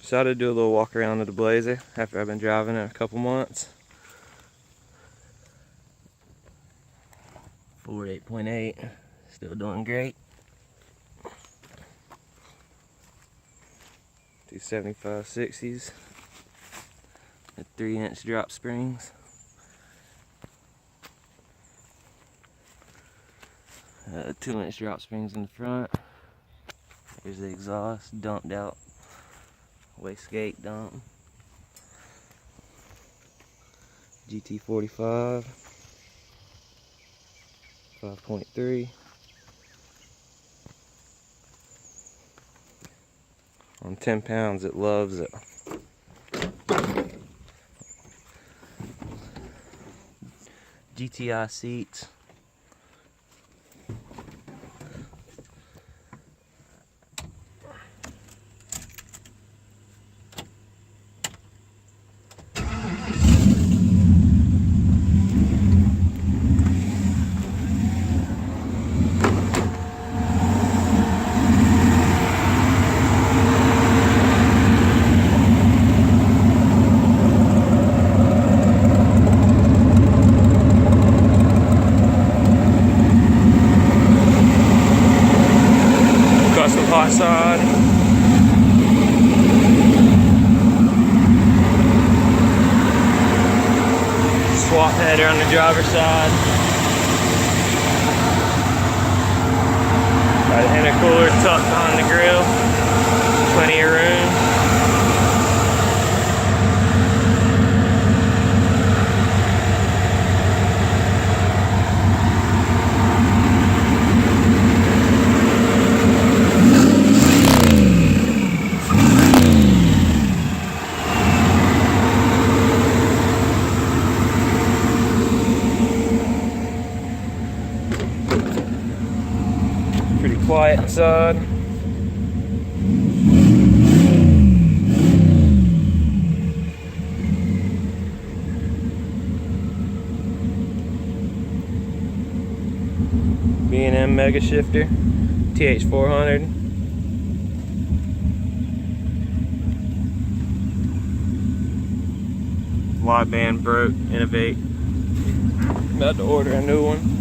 Decided to do a little walk around of the Blazer after I've been driving it a couple months. Ford 8.8, still doing great. 275 60s at 3-inch drop springs. 2-inch drop springs in the front. Here's the exhaust, dumped out wastegate dump. GT45 5.3. On 10 pounds, it loves it. GTI seats. Custom hot side. Swap header on the driver's side. Got an intercooler tucked behind the grill. Plenty of room. Pretty quiet inside. B&M Mega Shifter, TH400. Wideband broke, innovate. About to order a new one.